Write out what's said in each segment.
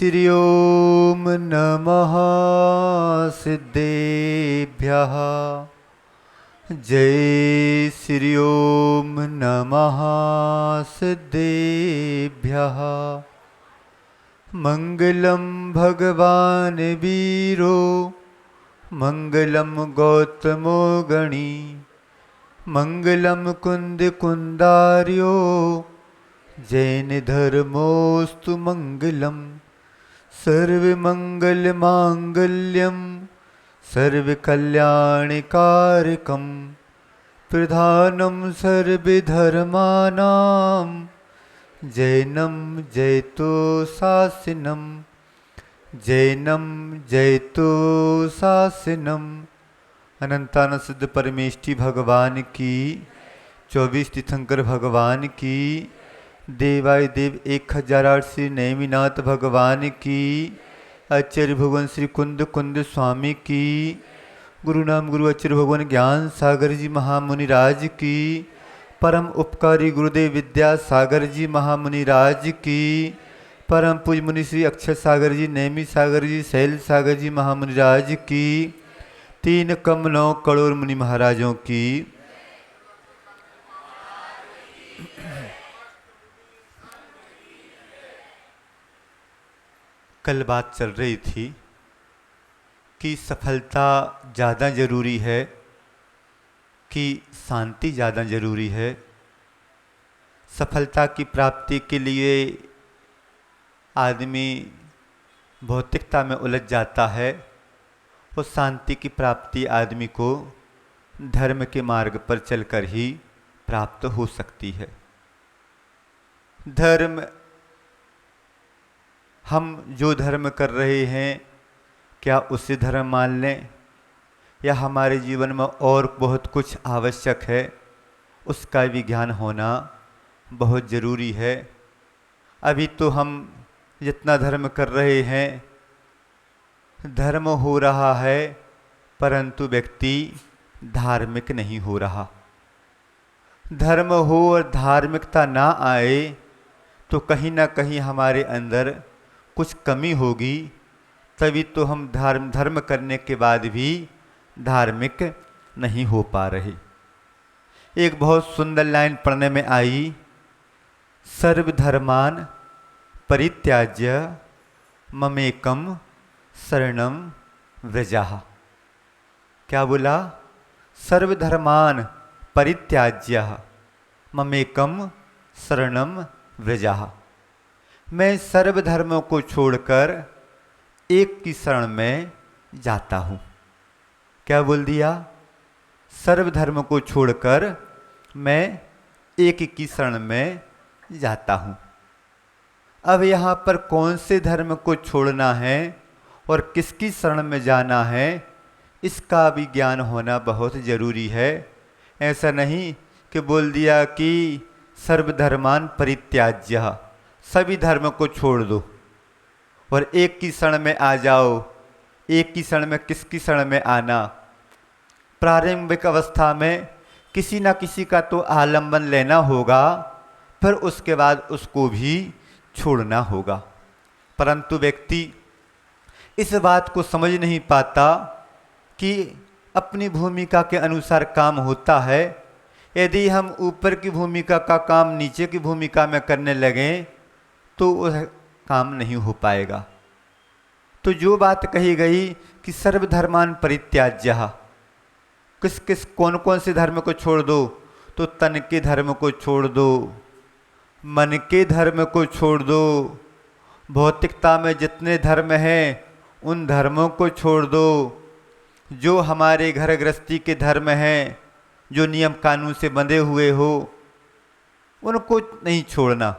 श्री ओम नमः सिद्धेभ्यः। जय श्री ओम नमः सिद्धेभ्यः। मंगलम भगवान वीरो मंगलम गौतमो गणी मंगलम कुंद कुंदार्यो जैन धर्मोस्तु मंगलम। सर्वमंगल मांगल्यम सर्वकल्याणकारकम प्रधानम सर्वधर्मानां जैनम जयतो शासनम। जैनम जयतो शासनम। अनंतानंद सिद्ध परमेष्टि भगवान की, 24 तीर्थंकर भगवान की, देवाय देव 1008 श्री नेमिनाथ भगवान की, आचार्य भगवान श्री कुंद कुंद स्वामी की, गुरु नाम गुरु आचार्य भगवान ज्ञान सागर जी महामुनि राज की, परम उपकारी गुरुदेव विद्या सागर जी महामुनि राज की, परम पूज मुनि श्री अक्षर सागर जी, नेमी सागर जी, शैल सागर जी महामुनि राज की, 3 कम 9 करोड़ मुनि महाराजों की। कल बात चल रही थी कि सफलता ज़्यादा ज़रूरी है कि शांति ज़्यादा ज़रूरी है। सफलता की प्राप्ति के लिए आदमी भौतिकता में उलझ जाता है और शांति की प्राप्ति आदमी को धर्म के मार्ग पर चलकर ही प्राप्त हो सकती है। धर्म, हम जो धर्म कर रहे हैं क्या उसे धर्म मान लें, या हमारे जीवन में और बहुत कुछ आवश्यक है, उसका भी ज्ञान होना बहुत ज़रूरी है। अभी तो हम जितना धर्म कर रहे हैं, धर्म हो रहा है परंतु व्यक्ति धार्मिक नहीं हो रहा। धर्म हो और धार्मिकता ना आए तो कहीं ना कहीं हमारे अंदर कुछ कमी होगी, तभी तो हम धर्म करने के बाद भी धार्मिक नहीं हो पा रहे। एक बहुत सुंदर लाइन पढ़ने में आई, सर्वधर्मान परित्याज्य ममेकम शरणम व्रजः। क्या बोला? सर्वधर्मान परित्याज्य ममेकम शरणम व्रजः। मैं सर्वधर्मों को छोड़कर एक की शरण में जाता हूँ। क्या बोल दिया? सर्वधर्म को छोड़कर मैं एक की शरण में जाता हूँ। अब यहाँ पर कौन से धर्म को छोड़ना है और किसकी शरण में जाना है, इसका भी ज्ञान होना बहुत ज़रूरी है। ऐसा नहीं कि बोल दिया कि सर्वधर्मान परित्याज्य, सभी धर्म को छोड़ दो और एक की शरण में आ जाओ। एक की शरण में किसकी शरण में आना? प्रारंभिक अवस्था में किसी न किसी का तो आलंबन लेना होगा, फिर उसके बाद उसको भी छोड़ना होगा। परंतु व्यक्ति इस बात को समझ नहीं पाता कि अपनी भूमिका के अनुसार काम होता है। यदि हम ऊपर की भूमिका का काम नीचे की भूमिका में करने लगें तो वह काम नहीं हो पाएगा। तो जो बात कही गई कि सर्वधर्मान परित्याज्य, किस किस कौन कौन से धर्म को छोड़ दो, तो तन के धर्म को छोड़ दो, मन के धर्म को छोड़ दो, भौतिकता में जितने धर्म हैं उन धर्मों को छोड़ दो, जो हमारे घर गृहस्थी के धर्म हैं, जो नियम कानून से बंधे हुए हो, उनको नहीं छोड़ना।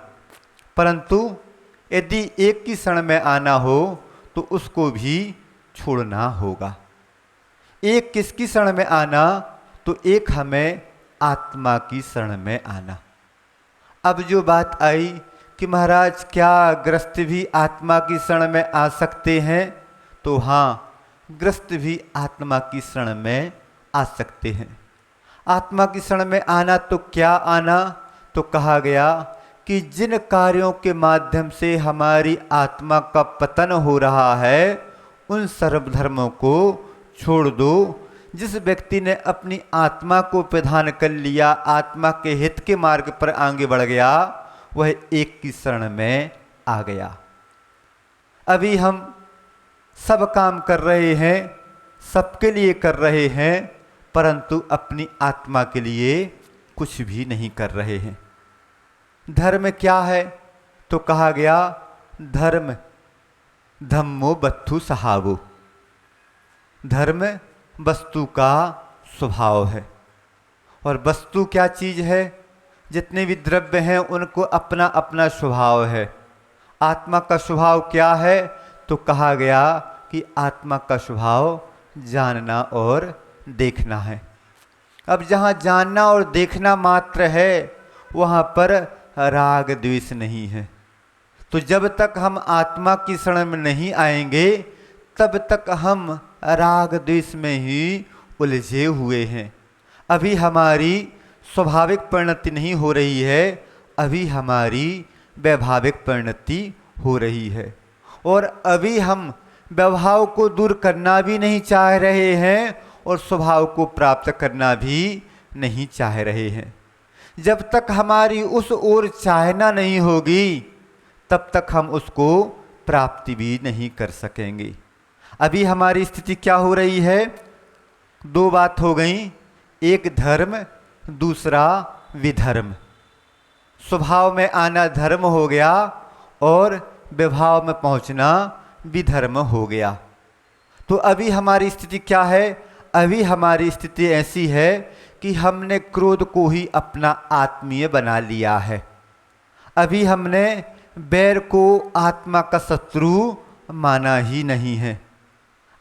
परंतु यदि एक की शरण में आना हो तो उसको भी छोड़ना होगा। एक किसकी शरण में आना? तो एक हमें आत्मा की शरण में आना। अब जो बात आई कि महाराज क्या ग्रस्त भी आत्मा की शरण में आ सकते हैं, तो हाँ, ग्रस्त भी आत्मा की शरण में आ सकते हैं। आत्मा की शरण में आना तो क्या आना? तो कहा गया कि जिन कार्यों के माध्यम से हमारी आत्मा का पतन हो रहा है उन सर्वधर्मों को छोड़ दो। जिस व्यक्ति ने अपनी आत्मा को प्रधान कर लिया, आत्मा के हित के मार्ग पर आगे बढ़ गया, वह एक की शरण में आ गया। अभी हम सब काम कर रहे हैं, सबके लिए कर रहे हैं, परंतु अपनी आत्मा के लिए कुछ भी नहीं कर रहे हैं। धर्म क्या है? तो कहा गया धर्म धम्मो बत्थु सहावो। धर्म वस्तु का स्वभाव है। और वस्तु क्या चीज़ है? जितने भी द्रव्य हैं उनको अपना अपना स्वभाव है। आत्मा का स्वभाव क्या है? तो कहा गया कि आत्मा का स्वभाव जानना और देखना है। अब जहाँ जानना और देखना मात्र है वहाँ पर राग द्वेष नहीं है। तो जब तक हम आत्मा की शरण में नहीं आएंगे तब तक हम राग द्वेष में ही उलझे हुए हैं। अभी हमारी स्वाभाविक परिणति नहीं हो रही है, अभी हमारी वैभाविक परिणति हो रही है। और अभी हम वैभाव को दूर करना भी नहीं चाह रहे हैं और स्वभाव को प्राप्त करना भी नहीं चाह रहे हैं। जब तक हमारी उस ओर चाहना नहीं होगी तब तक हम उसको प्राप्ति भी नहीं कर सकेंगे। अभी हमारी स्थिति क्या हो रही है? दो बात हो गई, एक धर्म, दूसरा विधर्म। स्वभाव में आना धर्म हो गया और विभाव में पहुंचना विधर्म हो गया। तो अभी हमारी स्थिति क्या है? अभी हमारी स्थिति ऐसी है कि हमने क्रोध को ही अपना आत्मीय बना लिया है। अभी हमने बैर को आत्मा का शत्रु माना ही नहीं है।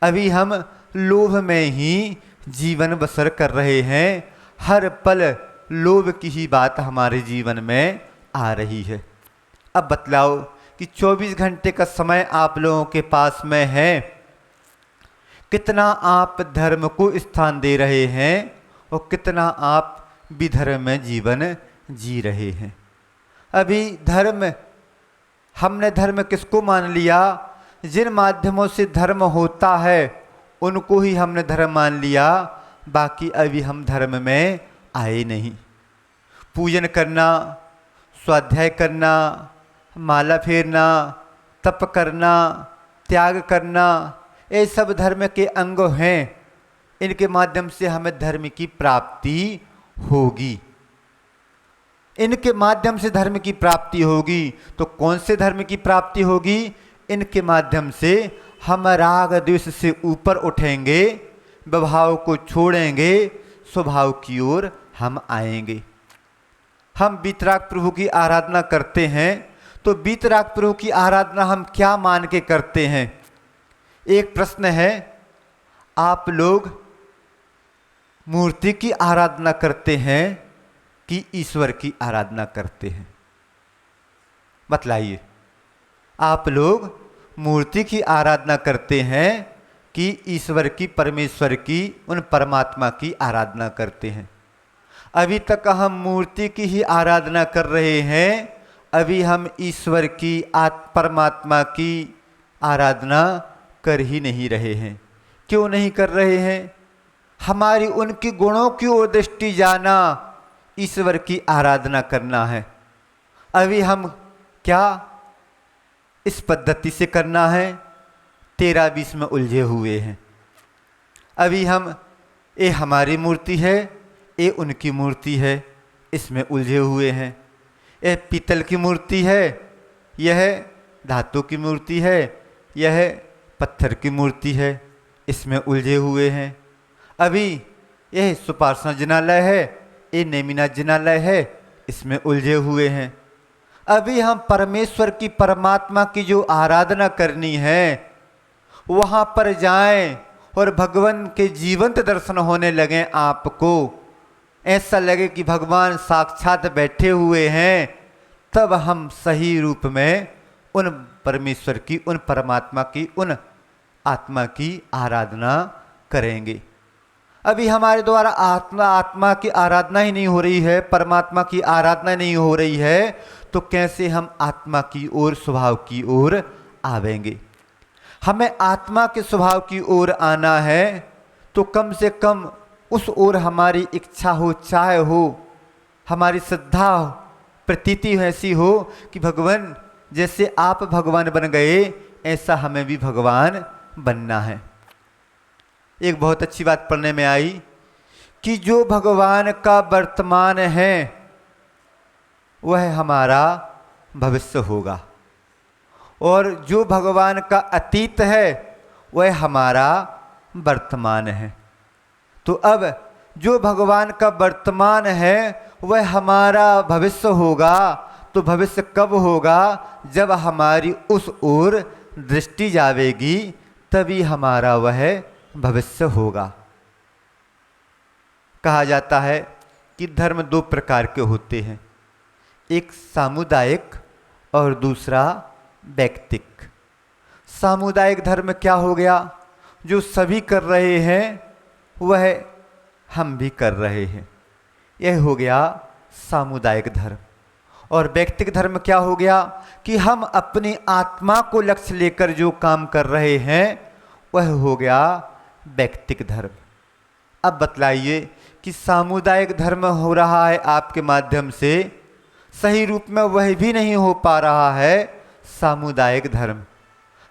अभी हम लोभ में ही जीवन बसर कर रहे हैं। हर पल लोभ की ही बात हमारे जीवन में आ रही है। अब बतलाओ कि 24 घंटे का समय आप लोगों के पास में है, कितना आप धर्म को स्थान दे रहे हैं और कितना आप विधर्म में जीवन जी रहे हैं। अभी धर्म, हमने धर्म किसको मान लिया? जिन माध्यमों से धर्म होता है उनको ही हमने धर्म मान लिया, बाकी अभी हम धर्म में आए नहीं। पूजन करना, स्वाध्याय करना, माला फेरना, तप करना, त्याग करना, ये सब धर्म के अंग हैं। इनके माध्यम से हमें धर्म की प्राप्ति होगी। इनके माध्यम से धर्म की प्राप्ति होगी। तो कौन से धर्म की प्राप्ति होगी? इनके माध्यम से हम राग द्वेष से ऊपर उठेंगे, विभाव को छोड़ेंगे, स्वभाव की ओर हम आएंगे। हम वीतराग प्रभु की आराधना करते हैं तो वीतराग प्रभु की आराधना हम क्या मान के करते हैं? एक प्रश्न है, आप लोग मूर्ति की आराधना करते हैं कि ईश्वर की आराधना करते हैं? बतलाइए। आप लोग मूर्ति की आराधना करते हैं कि ईश्वर की, परमेश्वर की, उन परमात्मा की आराधना करते हैं? अभी तक हम मूर्ति की ही आराधना कर रहे हैं। अभी हम ईश्वर की, परमात्मा की आराधना कर ही नहीं रहे हैं। क्यों नहीं कर रहे हैं? हमारी उनके गुणों की ओर दृष्टि जाना ईश्वर की आराधना करना है। अभी हम क्या इस पद्धति से करना है? 13-20 में उलझे हुए हैं। अभी हम, ये हमारी मूर्ति है, ये उनकी मूर्ति है, इसमें उलझे हुए हैं। यह पीतल की मूर्ति है, यह धातु की मूर्ति है, यह पत्थर की मूर्ति है, इसमें उलझे हुए हैं। अभी यह सुपार्षण जिनालय है, ये नेमिनाथ जिनालय है, इसमें उलझे हुए हैं। अभी हम परमेश्वर की, परमात्मा की जो आराधना करनी है वहाँ पर जाएं और भगवान के जीवंत दर्शन होने लगे। आपको ऐसा लगे कि भगवान साक्षात बैठे हुए हैं, तब हम सही रूप में उन परमेश्वर की, उन परमात्मा की, उन आत्मा की आराधना करेंगे। अभी हमारे द्वारा आत्मा की आराधना ही नहीं हो रही है, परमात्मा की आराधना नहीं हो रही है, तो कैसे हम आत्मा की ओर, स्वभाव की ओर आवेंगे। हमें आत्मा के स्वभाव की ओर आना है तो कम से कम उस ओर हमारी इच्छा हो, चाह हो, हमारी श्रद्धा हो, प्रतीति ऐसी हो कि भगवान जैसे आप भगवान बन गए ऐसा हमें भी भगवान बनना है। एक बहुत अच्छी बात पढ़ने में आई कि जो भगवान का वर्तमान है वह हमारा भविष्य होगा, और जो भगवान का अतीत है वह हमारा वर्तमान है। तो अब जो भगवान का वर्तमान है वह हमारा भविष्य होगा, तो भविष्य कब होगा? जब हमारी उस ओर दृष्टि जावेगी तभी हमारा वह भविष्य होगा। कहा जाता है कि धर्म दो प्रकार के होते हैं, एक सामुदायिक और दूसरा व्यक्तिक। सामुदायिक धर्म क्या हो गया? जो सभी कर रहे हैं वह हम भी कर रहे हैं, यह हो गया सामुदायिक धर्म। और व्यक्तिगत धर्म क्या हो गया? कि हम अपनी आत्मा को लक्ष्य लेकर जो काम कर रहे हैं वह हो गया व्यक्तिगत धर्म। अब बतलाइए कि सामुदायिक धर्म हो रहा है आपके माध्यम से, सही रूप में वह भी नहीं हो पा रहा है सामुदायिक धर्म।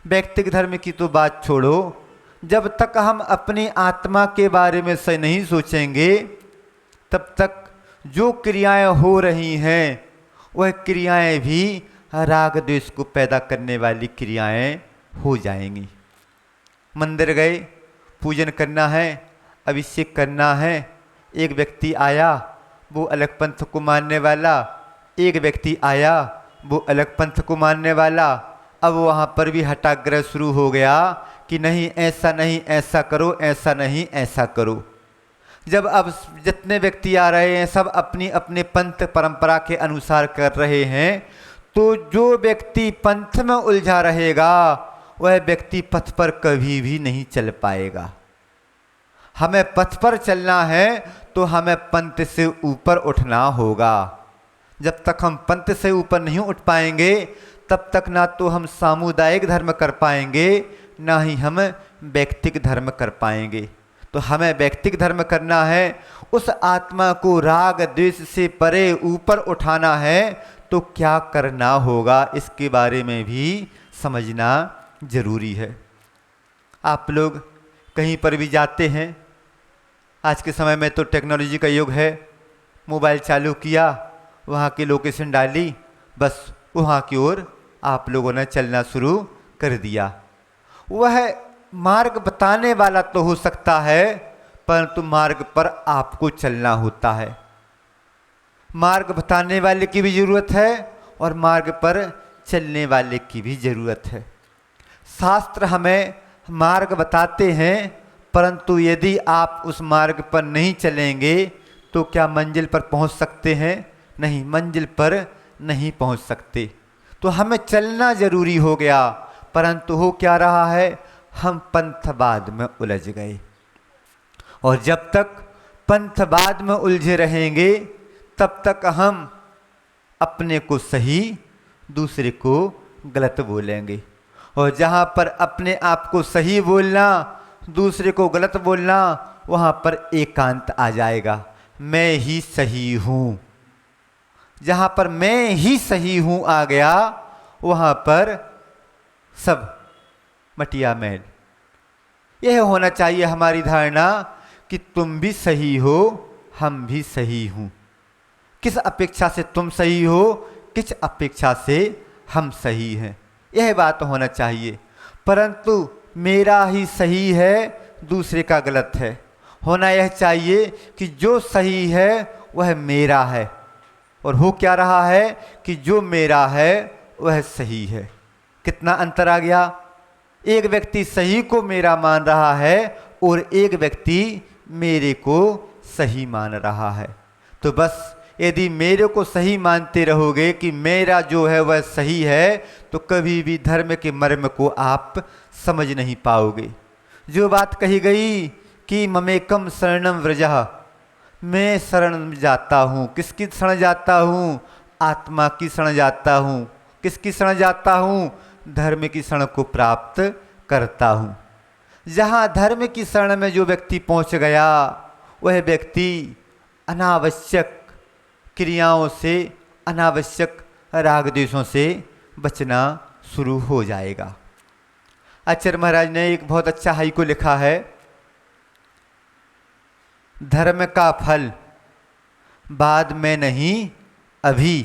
व्यक्तिगत धर्म की तो बात छोड़ो, जब तक हम अपनी आत्मा के बारे में सही नहीं सोचेंगे तब तक जो क्रियाएं हो रही हैं वह क्रियाएं भी राग द्वेष को पैदा करने वाली क्रियाएं हो जाएंगी। मंदिर गए, पूजन करना है, अभिषेक करना है, एक व्यक्ति आया वो अलग पंथ को मानने वाला, एक व्यक्ति आया वो अलग पंथ को मानने वाला। अब वहाँ पर भी हठाग्रह शुरू हो गया कि नहीं ऐसा करो, ऐसा नहीं ऐसा करो। जब अब जितने व्यक्ति आ रहे हैं सब अपनी अपने पंथ परंपरा के अनुसार कर रहे हैं, तो जो व्यक्ति पंथ में उलझा रहेगा वह व्यक्ति पथ पर कभी भी नहीं चल पाएगा। हमें पथ पर चलना है तो हमें पंथ से ऊपर उठना होगा। जब तक हम पंथ से ऊपर नहीं उठ पाएंगे तब तक ना तो हम सामुदायिक धर्म कर पाएंगे ना ही हम व्यक्तिगत धर्म कर पाएंगे। तो हमें व्यक्तिगत धर्म करना है, उस आत्मा को राग द्वेष से परे ऊपर उठाना है, तो क्या करना होगा इसके बारे में भी समझना जरूरी है। आप लोग कहीं पर भी जाते हैं, आज के समय में तो टेक्नोलॉजी का युग है, मोबाइल चालू किया, वहाँ की लोकेशन डाली, बस वहाँ की ओर आप लोगों ने चलना शुरू कर दिया। वह मार्ग बताने वाला तो हो सकता है परंतु मार्ग पर आपको चलना होता है। मार्ग बताने वाले की भी ज़रूरत है और मार्ग पर चलने वाले की भी ज़रूरत है। शास्त्र हमें मार्ग बताते हैं, परंतु यदि आप उस मार्ग पर नहीं चलेंगे तो क्या मंजिल पर पहुंच सकते हैं? नहीं, मंजिल पर नहीं पहुंच सकते। तो हमें चलना ज़रूरी हो गया, परंतु हो क्या रहा है? हम पंथवाद में उलझ गए, और जब तक पंथवाद में उलझे रहेंगे तब तक हम अपने को सही, दूसरे को गलत बोलेंगे। और जहाँ पर अपने आप को सही बोलना, दूसरे को गलत बोलना, वहाँ पर एकांत आ जाएगा। मैं ही सही हूँ। जहाँ पर मैं ही सही हूँ आ गया, वहाँ पर सब मटिया मैल। यह होना चाहिए हमारी धारणा कि तुम भी सही हो, हम भी सही हूँ। किस अपेक्षा से तुम सही हो, किस अपेक्षा से हम सही हैं, यह बात होना चाहिए। परंतु मेरा ही सही है, दूसरे का गलत है। होना यह चाहिए कि जो सही है वह मेरा है, और हो क्या रहा है कि जो मेरा है वह सही है। कितना अंतर आ गया? एक व्यक्ति सही को मेरा मान रहा है और एक व्यक्ति मेरे को सही मान रहा है। तो बस यदि मेरे को सही मानते रहोगे कि मेरा जो है वह सही है, तो कभी भी धर्म के मर्म को आप समझ नहीं पाओगे। जो बात कही गई कि ममेकम शरणम व्रजः, मैं शरण में जाता हूँ। किसकी शरण जाता हूँ? आत्मा की शरण जाता हूँ। किसकी शरण जाता हूँ? धर्म की शरण को प्राप्त करता हूँ। जहाँ धर्म की शरण में जो व्यक्ति पहुँच गया, वह व्यक्ति अनावश्यक क्रियाओं से, अनावश्यक राग द्वेषों से बचना शुरू हो जाएगा। आचार्य महाराज ने एक बहुत अच्छा हाइकु लिखा है, धर्म का फल बाद में नहीं, अभी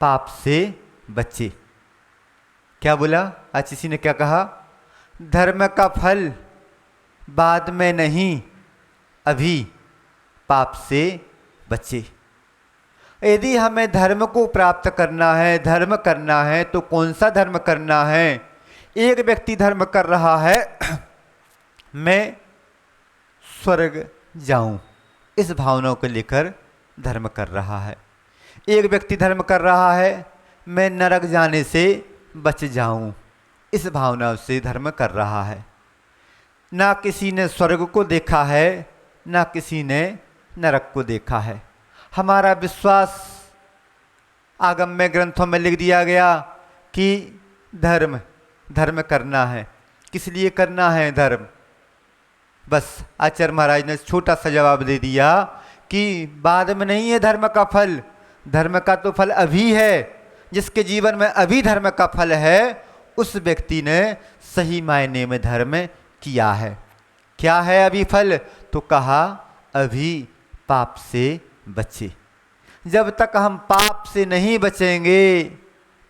पाप से बचे। क्या बोला? आज किसी ने क्या कहा? धर्म का फल बाद में नहीं, अभी पाप से बचे। यदि हमें धर्म को प्राप्त करना है, धर्म करना है, तो कौन सा धर्म करना है? एक व्यक्ति धर्म कर रहा है मैं स्वर्ग जाऊं, इस भावना को लेकर धर्म कर रहा है। एक व्यक्ति धर्म कर रहा है मैं नरक जाने से बच जाऊं, इस भावना से धर्म कर रहा है। ना किसी ने स्वर्ग को देखा है, ना किसी ने नरक को देखा है। हमारा विश्वास आगम्य ग्रंथों में लिख दिया गया कि धर्म करना है। किस लिए करना है धर्म? बस आचार्य महाराज ने छोटा सा जवाब दे दिया कि बाद में नहीं है धर्म का फल, धर्म का तो फल अभी है। जिसके जीवन में अभी धर्म का फल है, उस व्यक्ति ने सही मायने में धर्म किया है। क्या है अभी फल? तो कहा अभी पाप से बचे। जब तक हम पाप से नहीं बचेंगे,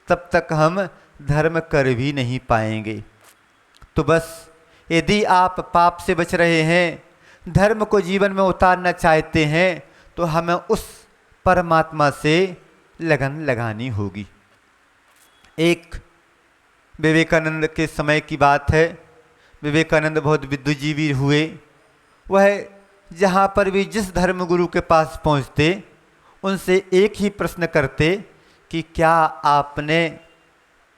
तब तक हम धर्म कर भी नहीं पाएंगे। तो बस यदि आप पाप से बच रहे हैं, धर्म को जीवन में उतारना चाहते हैं, तो हमें उस परमात्मा से लगन लगानी होगी। एक विवेकानंद के समय की बात है। विवेकानंद बहुत विद्वजीवी हुए। वह जहाँ पर भी जिस धर्म गुरु के पास पहुँचते, उनसे एक ही प्रश्न करते कि क्या आपने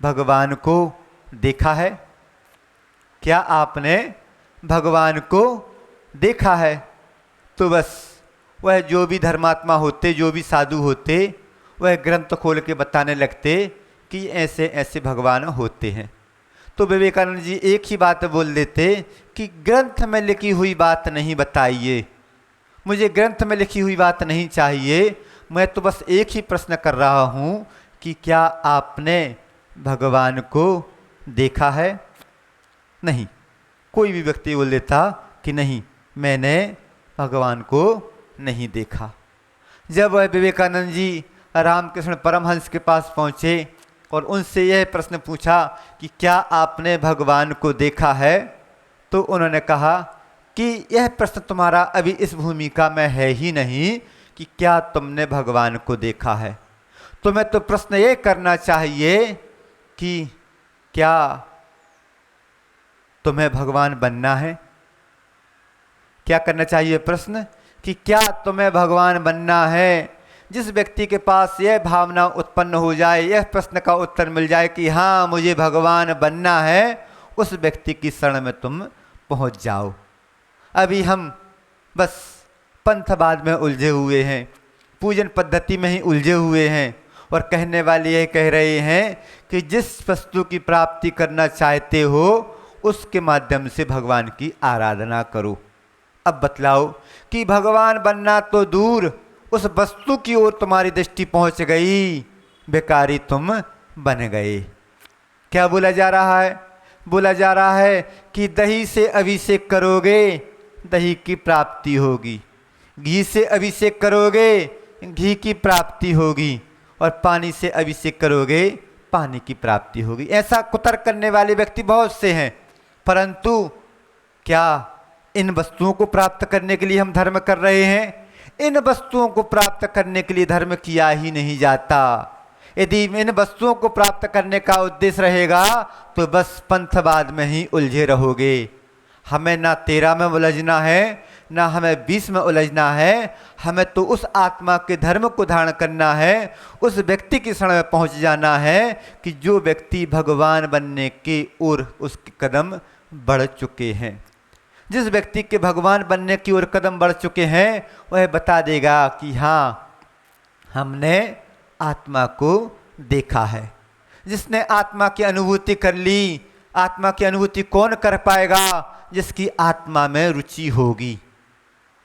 भगवान को देखा है? क्या आपने भगवान को देखा है? तो बस वह जो भी धर्मात्मा होते, जो भी साधु होते, वह ग्रंथ खोल के बताने लगते कि ऐसे ऐसे भगवान होते हैं। तो विवेकानंद जी एक ही बात बोल देते कि ग्रंथ में लिखी हुई बात नहीं बताइए, मुझे ग्रंथ में लिखी हुई बात नहीं चाहिए। मैं तो बस एक ही प्रश्न कर रहा हूँ कि क्या आपने भगवान को देखा है? नहीं। कोई भी व्यक्ति बोल देता कि नहीं, मैंने भगवान को नहीं देखा। जब वह विवेकानंद जी रामकृष्ण परमहंस के पास पहुँचे और उनसे यह प्रश्न पूछा कि क्या आपने भगवान को देखा है, तो उन्होंने कहा कि यह प्रश्न तुम्हारा अभी इस भूमिका में है ही नहीं कि क्या तुमने भगवान को देखा है। तुम्हें तो प्रश्न ये करना चाहिए कि क्या तुम्हें भगवान बनना है? क्या करना चाहिए प्रश्न कि क्या तुम्हें भगवान बनना है? जिस व्यक्ति के पास यह भावना उत्पन्न हो जाए, यह प्रश्न का उत्तर मिल जाए कि हाँ मुझे भगवान बनना है, उस व्यक्ति की शरण में तुम पहुंच जाओ। अभी हम बस पंथवाद में उलझे हुए हैं, पूजन पद्धति में ही उलझे हुए हैं, और कहने वाले यह कह रहे हैं कि जिस वस्तु की प्राप्ति करना चाहते हो उसके माध्यम से भगवान की आराधना करो। अब बतलाओ कि भगवान बनना तो दूर, उस वस्तु की ओर तुम्हारी दृष्टि पहुंच गई, बेकारी तुम बन गए। क्या बोला जा रहा है? बोला जा रहा है कि दही से अभिषेक करोगे, दही की प्राप्ति होगी, घी से अभिषेक करोगे, घी की प्राप्ति होगी, और पानी से अभिषेक करोगे, पानी की प्राप्ति होगी। ऐसा कुतर्क करने वाले व्यक्ति बहुत से हैं, परंतु क्या इन वस्तुओं को प्राप्त करने के लिए हम धर्म कर रहे हैं? इन वस्तुओं को प्राप्त करने के लिए धर्म किया ही नहीं जाता। यदि इन वस्तुओं को प्राप्त करने का उद्देश्य रहेगा तो बस पंथवाद में ही उलझे रहोगे। हमें ना 13 में उलझना है, ना हमें 20 में उलझना है। हमें तो उस आत्मा के धर्म को धारण करना है, उस व्यक्ति की शरण में पहुंच जाना है कि जो व्यक्ति भगवान बनने की ओर उसके कदम बढ़ चुके हैं। जिस व्यक्ति के भगवान बनने की ओर कदम बढ़ चुके हैं वह बता देगा कि हाँ, हमने आत्मा को देखा है। जिसने आत्मा की अनुभूति कर ली, आत्मा की अनुभूति कौन कर पाएगा? जिसकी आत्मा में रुचि होगी।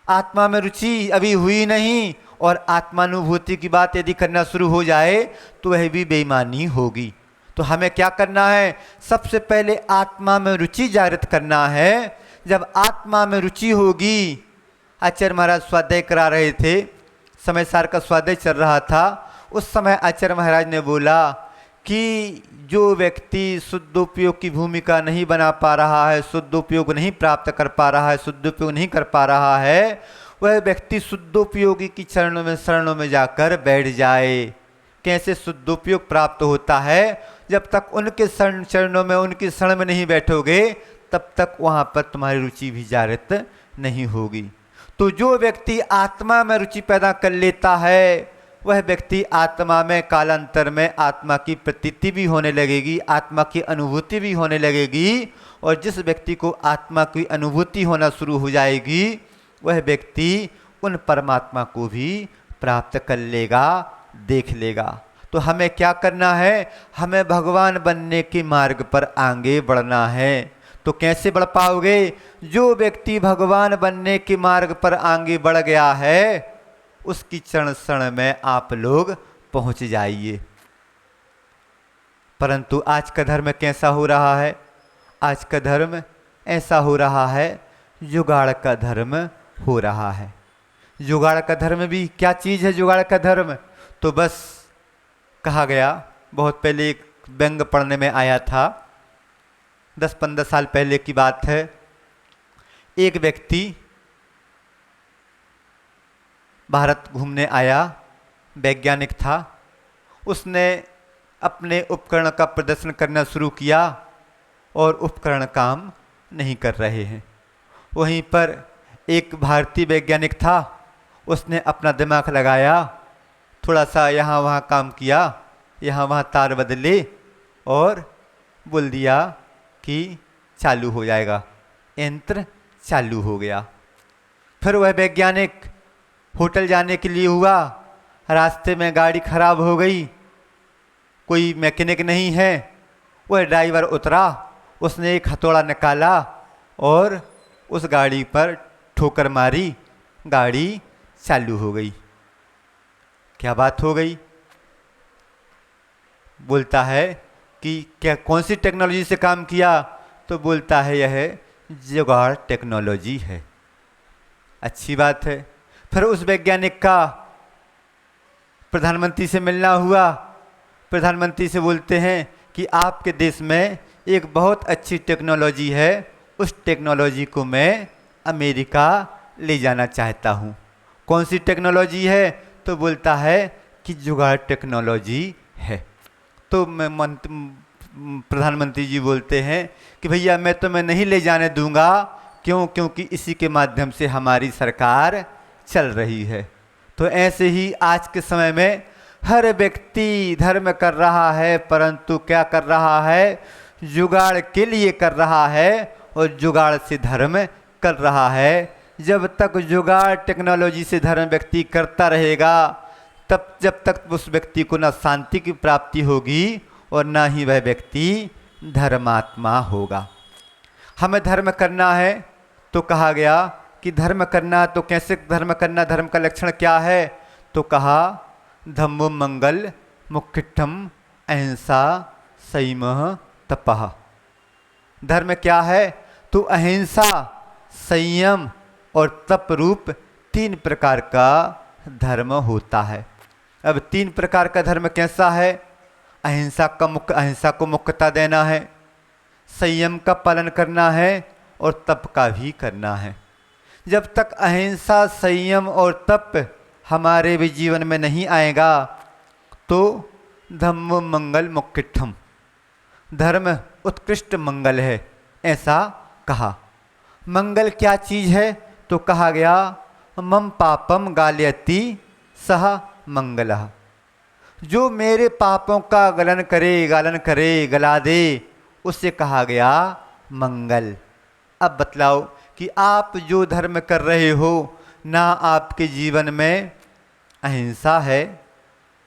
आत्मा में रुचि अभी हुई नहीं और आत्मानुभूति की बात यदि करना शुरू हो जाए तो वह भी बेईमानी होगी। तो हमें क्या करना है? सबसे पहले आत्मा में रुचि जागृत करना है। जब आत्मा में रुचि होगी, आचार्य महाराज स्वाध्याय करा रहे थे, समय सार का स्वाध्याय चल रहा था, उस समय आचार्य महाराज ने बोला कि जो व्यक्ति शुद्धोपयोग की भूमिका नहीं बना पा रहा है, शुद्धोपयोग नहीं प्राप्त कर पा रहा है, शुद्धोपयोग नहीं कर पा रहा है, वह व्यक्ति शुद्धोपयोगी की शरणों में जाकर बैठ जाए। कैसे शुद्धोपयोग प्राप्त होता है? जब तक उनके चरणों में, उनकी शरण में नहीं बैठोगे तब तक वहाँ पर तुम्हारी रुचि भी जागृत नहीं होगी। तो जो व्यक्ति आत्मा में रुचि पैदा कर लेता है वह व्यक्ति आत्मा में कालांतर में आत्मा की प्रतीति भी होने लगेगी, आत्मा की अनुभूति भी होने लगेगी। और जिस व्यक्ति को आत्मा की अनुभूति होना शुरू हो जाएगी वह व्यक्ति उन परमात्मा को भी प्राप्त कर लेगा, देख लेगा। तो हमें क्या करना है? हमें भगवान बनने के मार्ग पर आगे बढ़ना है। तो कैसे बढ़ पाओगे? जो व्यक्ति भगवान बनने के मार्ग पर आगे बढ़ गया है उसकी चरण शरण में आप लोग पहुंच जाइए। परंतु आज का धर्म कैसा हो रहा है? आज का धर्म ऐसा हो रहा है, जुगाड़ का धर्म हो रहा है। जुगाड़ का धर्म भी क्या चीज़ है? जुगाड़ का धर्म तो बस कहा गया, बहुत पहले एक व्यंग पढ़ने में आया था, 10-15 साल पहले की बात है। एक व्यक्ति भारत घूमने आया, वैज्ञानिक था। उसने अपने उपकरण का प्रदर्शन करना शुरू किया और उपकरण काम नहीं कर रहे हैं। वहीं पर एक भारतीय वैज्ञानिक था, उसने अपना दिमाग लगाया, थोड़ा सा यहाँ वहाँ काम किया, यहाँ वहाँ तार बदले और बोल दिया कि चालू हो जाएगा, यंत्र चालू हो गया। फिर वह वैज्ञानिक होटल जाने के लिए हुआ, रास्ते में गाड़ी खराब हो गई, कोई मैकेनिक नहीं है। वह ड्राइवर उतरा, उसने एक हथौड़ा निकाला और उस गाड़ी पर ठोकर मारी, गाड़ी चालू हो गई। क्या बात हो गई? बोलता है कि क्या कौन सी टेक्नोलॉजी से काम किया? तो बोलता है यह जुगाड़ टेक्नोलॉजी है। अच्छी बात है। फिर उस वैज्ञानिक का प्रधानमंत्री से मिलना हुआ। प्रधानमंत्री से बोलते हैं कि आपके देश में एक बहुत अच्छी टेक्नोलॉजी है, उस टेक्नोलॉजी को मैं अमेरिका ले जाना चाहता हूँ। कौन सी टेक्नोलॉजी है? तो बोलता है कि जुगाड़ टेक्नोलॉजी है। तो प्रधानमंत्री जी बोलते हैं कि भैया मैं तुम्हें नहीं ले जाने दूंगा। क्यों? क्योंकि इसी के माध्यम से हमारी सरकार चल रही है। तो ऐसे ही आज के समय में हर व्यक्ति धर्म कर रहा है, परंतु क्या कर रहा है? जुगाड़ के लिए कर रहा है और जुगाड़ से धर्म कर रहा है। जब तक जुगाड़ टेक्नोलॉजी से धर्म व्यक्ति करता रहेगा जब तक उस व्यक्ति को न शांति की प्राप्ति होगी और न ही वह व्यक्ति धर्मात्मा होगा। हमें धर्म करना है तो कहा गया कि धर्म करना, तो कैसे धर्म करना? धर्म का लक्षण क्या है? तो कहा धम्मो मंगल मुख्यम अहिंसा संयम तपः। धर्म क्या है? तो अहिंसा, संयम और तप रूप 3 प्रकार का धर्म होता है। अब 3 प्रकार का धर्म कैसा है? अहिंसा को मुख्यता देना है, संयम का पालन करना है और तप का भी करना है। जब तक अहिंसा, संयम और तप हमारे भी जीवन में नहीं आएगा तो धम्म मंगल मुख्यम, धर्म उत्कृष्ट मंगल है, ऐसा कहा। मंगल क्या चीज़ है? तो कहा गया मम पापम गाल्यति सह मंगलः। जो मेरे पापों का गालन करे, गला दे, उससे कहा गया मंगल। अब बतलाओ कि आप जो धर्म कर रहे हो, ना आपके जीवन में अहिंसा है,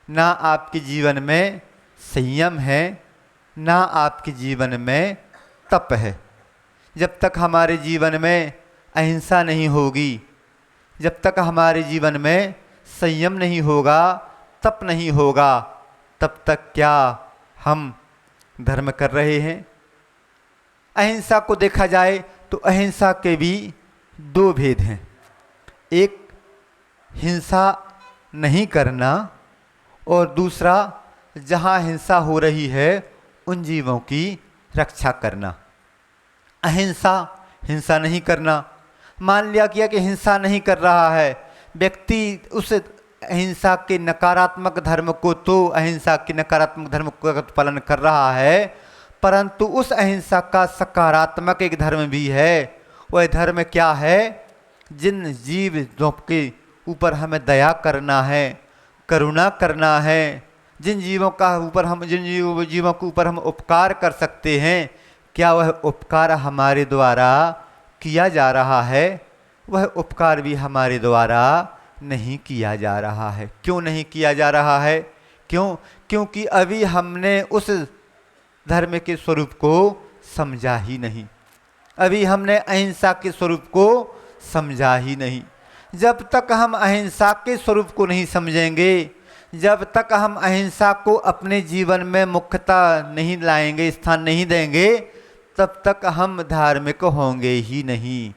ना आपके जीवन में संयम है, ना आपके जीवन में तप है। जब तक हमारे जीवन में अहिंसा नहीं होगी, जब तक हमारे जीवन में संयम नहीं होगा, तप नहीं होगा, तब तक क्या हम धर्म कर रहे हैं? अहिंसा को देखा जाए तो अहिंसा के भी दो भेद हैं। एक हिंसा नहीं करना और दूसरा जहाँ हिंसा हो रही है उन जीवों की रक्षा करना। अहिंसा, हिंसा नहीं करना। मान लिया कि हिंसा नहीं कर रहा है व्यक्ति, उस अहिंसा के नकारात्मक धर्म को तो अहिंसा के नकारात्मक धर्म का पालन कर रहा है, परंतु उस अहिंसा का सकारात्मक एक धर्म भी है। वह धर्म क्या है? जिन जीवों के ऊपर हमें दया करना है, करुणा करना है, जिन जीवों के ऊपर हम उपकार कर सकते हैं, क्या वह उपकार हमारे द्वारा किया जा रहा है? वह उपकार भी हमारे द्वारा नहीं किया जा रहा है। क्यों नहीं किया जा रहा है? क्योंकि अभी हमने उस धर्म के स्वरूप को समझा ही नहीं। अभी हमने अहिंसा के स्वरूप को समझा ही नहीं। जब तक हम अहिंसा के स्वरूप को नहीं समझेंगे, जब तक हम अहिंसा को अपने जीवन में मुख्यता नहीं लाएंगे, स्थान नहीं देंगे, तब तक हम धार्मिक होंगे ही नहीं।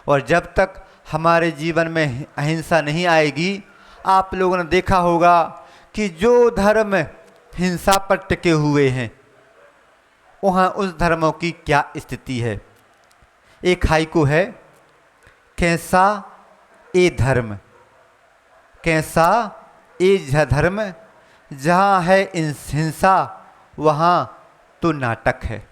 और जब तक हमारे जीवन में अहिंसा नहीं आएगी, आप लोगों ने देखा होगा कि जो धर्म हिंसा पर टिके हुए हैं, वहाँ उस धर्मों की क्या स्थिति है। एक हाइकू है, कैसा ए धर्म, कैसा ए धर्म, जहाँ है हिंसा वहाँ तो नाटक है।